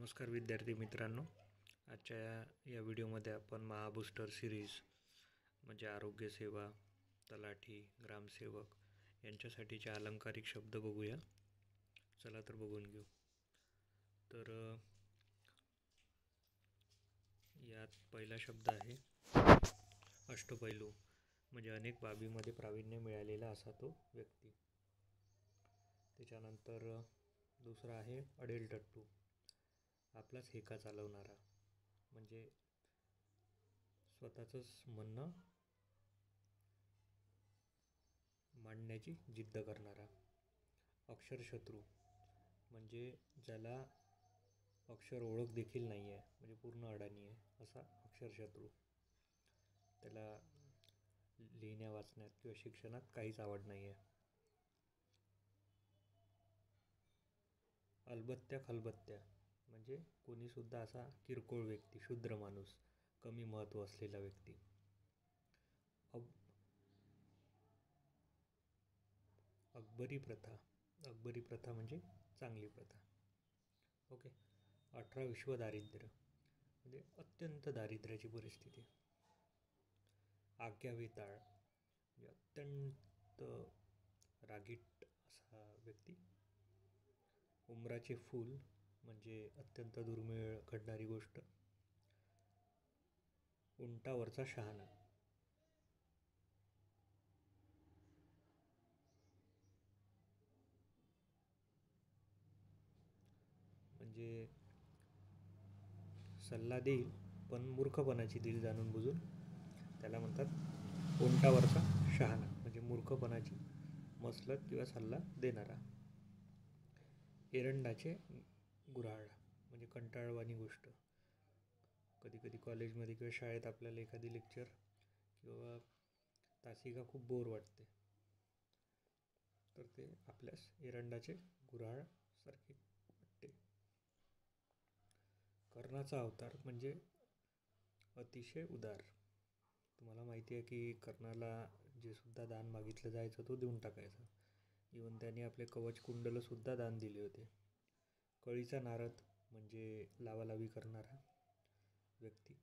नमस्कार विद्यार्थी मित्रांनो. आजच्या या व्हिडिओमध्ये आपण महाबूस्टर सिरीज म्हणजे आरोग्यसेवा, तलाठी, ग्रामसेवक यांच्यासाठीचे अलंकारिक शब्द बघूया. चला तर बघून घेऊ. तर यात पहिला शब्द आहे अष्टपैलू, म्हणजे अनेक बाबीमध्ये प्रावीण्य मिळालेला असा तो व्यक्ती. त्याच्यानंतर दुसरा आहे अडेलटट्टू, आपलाच हेका चालवणारा, म्हणजे स्वतःचंच म्हणणं मांडण्याची जिद्द करणारा. अक्षरशत्रू, म्हणजे ज्याला अक्षर ओळख देखील नाही आहे, म्हणजे पूर्ण अडाणी आहे असा अक्षरशत्रू. त्याला लिहिण्या वाचण्यात किंवा शिक्षणात काहीच आवड नाही आहे. अलबत्त्या खलबत्त्या, म्हणजे कोणीसुद्धा असा किरकोळ व्यक्ती, शूद्र माणूस, कमी महत्त्व असलेला व्यक्ती. अकबरी प्रथा, अकबरी प्रथा म्हणजे चांगली प्रथा. ओके. 18 विश्व दारिद्र्य, म्हणजे अत्यंत दारिद्र्याची परिस्थिती. आज्ञावेताळ, म्हणजे अत्यंत रागीट असा व्यक्ती. उमराचे फूल, म्हणजे अत्यंत दुर्मिळ घडणारी गोष्ट. उंटावरचा शहाणा, म्हणजे सल्ला देईल पण मूर्खपणाची देईल जाणून बुजून, त्याला म्हणतात उंटावरचा शहाणा, म्हणजे मूर्खपणाची मसलत किंवा सल्ला देणारा. एरंडाचे गुऱ्हाळ, म्हणजे कंटाळवाणी गोष्ट. कधी कधी कॉलेजमध्ये किंवा शाळेत आपल्याला एखादी लेक्चर किंवा तासिका खूप बोर वाटते, तर ते आपल्यास एरंडाचे गुऱ्हाळ सारखे वाटते. कर्णाचा अवतार, म्हणजे अतिशय उदार. तुम्हाला माहिती आहे की कर्णाला जे सुद्धा दान मागितलं जायचं तो देऊन टाकायचा. इवन त्याने आपले कवच कुंडलसुद्धा दान दिले होते. कळीचा नारद, म्हणजे लावालावी करणारा व्यक्ती.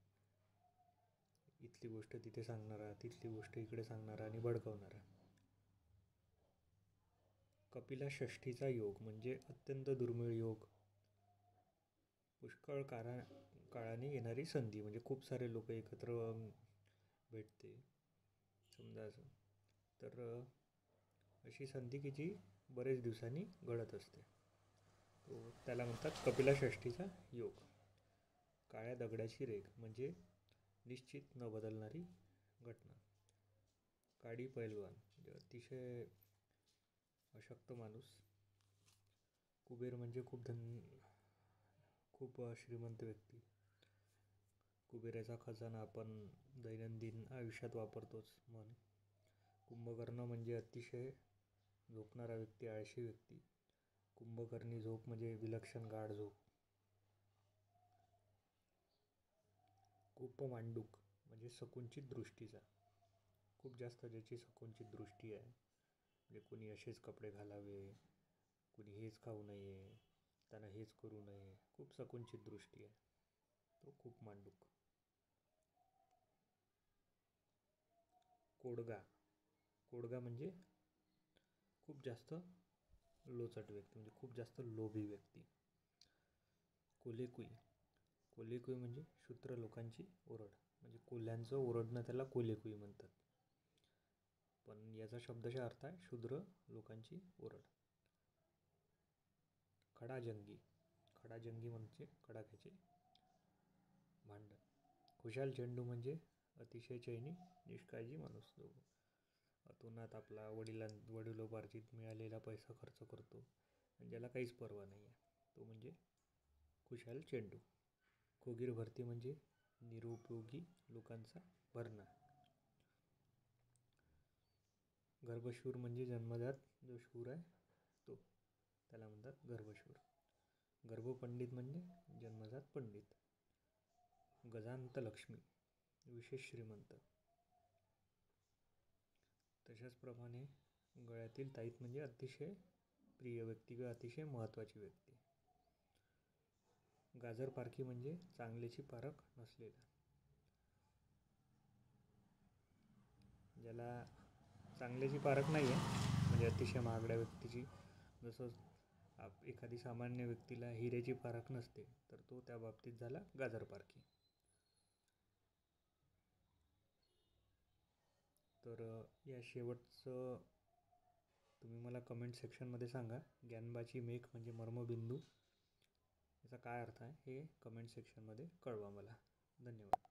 इथली गोष्ट तिथे सांगणारा, तिथली गोष्ट इकडे सांगणारा आणि भडकवणारा. कपिला षष्ठीचा योग, म्हणजे अत्यंत दुर्मिळ योग. पुष्कळ काळाने येणारी संधी, म्हणजे खूप सारे लोक एकत्र भेटते समजा असं. तर अशी संधी की जी बरेच दिवसांनी घडत असते, तो त्याला म्हणतात कपिला षष्ठीचा योग. काळ्या दगडाची रेघ, म्हणजे निश्चित न बदलणारी घटना. काडी पैलवान, म्हणजे अतिशय अशक्त माणूस. कुबेर, म्हणजे खूप श्रीमंत व्यक्ती. कुबेराचा खजाना आपण दैनंदिन आयुष्यात वापरतोच म्हण. कुंभकर्ण, म्हणजे अतिशय झोपणारा व्यक्ती, आळशी व्यक्ती. कुंभकर्णी झोप, म्हणजे विलक्षण गाढ झोप. कुपमांडूक, म्हणजे संकुचित दृष्टीचा. खूप जास्त ज्याची संकुचित दृष्टी आहे, म्हणजे कोणी असेच कपडे घालावे, कोणी हेच खाऊ नये, त्यांना हेच करू नये, खूप संकुचित दृष्टी आहे, तो खूप मांडूक. कोडगा, कोडगा म्हणजे खूप जास्त लोचट व्यक्ती, म्हणजे खूप जास्त लोभी व्यक्ती. कोलेकुई, कोलेकुई म्हणजे शूद्र लोकांची ओरड, म्हणजे कोल्ह्यांचं ओरडणं त्याला कोलेकुई म्हणतात, पण याचा शब्दशः अर्थ आहे शूद्र लोकांची ओरड. खडाजंगी, खडाजंगी म्हणजे कडाक्याचे भांडण. खुशाल चेंडू, म्हणजे अतिशय चैनी निष्काळजी माणूस, जो अतोनात आपला वडिलोपार्जित मिळालेला पैसा खर्च करतो आणि ज्याला काहीच पर्वा नाही आहे, तो म्हणजे खुशाल चेंडू. खोगीर भरती, म्हणजे निरुपयोगी लोकांचा भरणा. गर्भशूर, म्हणजे जन्मजात जो शूर आहे तो, त्याला म्हणतात गर्भशूर. गर्भपंडित, म्हणजे जन्मजात पंडित. गजांत लक्ष्मी, विशेष श्रीमंत. तशाचप्रमाणे गळ्यातील ताईत, म्हणजे अतिशय प्रिय व्यक्ती किंवा अतिशय महत्त्वाची व्यक्ती. गाजर पारखी म्हणजे चांगल्याची पारख नसलेला. ज्याला चांगल्याची पारख नाही आहे, म्हणजे अतिशय महागड्या व्यक्तीची, जसं एखादी सामान्य व्यक्तीला हिऱ्याची पारख नसते, तर तो त्या बाबतीत झाला गाजर पारखी. तर या शेवटचं तुम्ही मला कमेंट सेक्शनमध्ये सांगा. ग्यानबाची मेघ म्हणजे मर्मबिंदू याचा काय अर्थ आहे हे कमेंट सेक्शनमध्ये कळवा मला. धन्यवाद.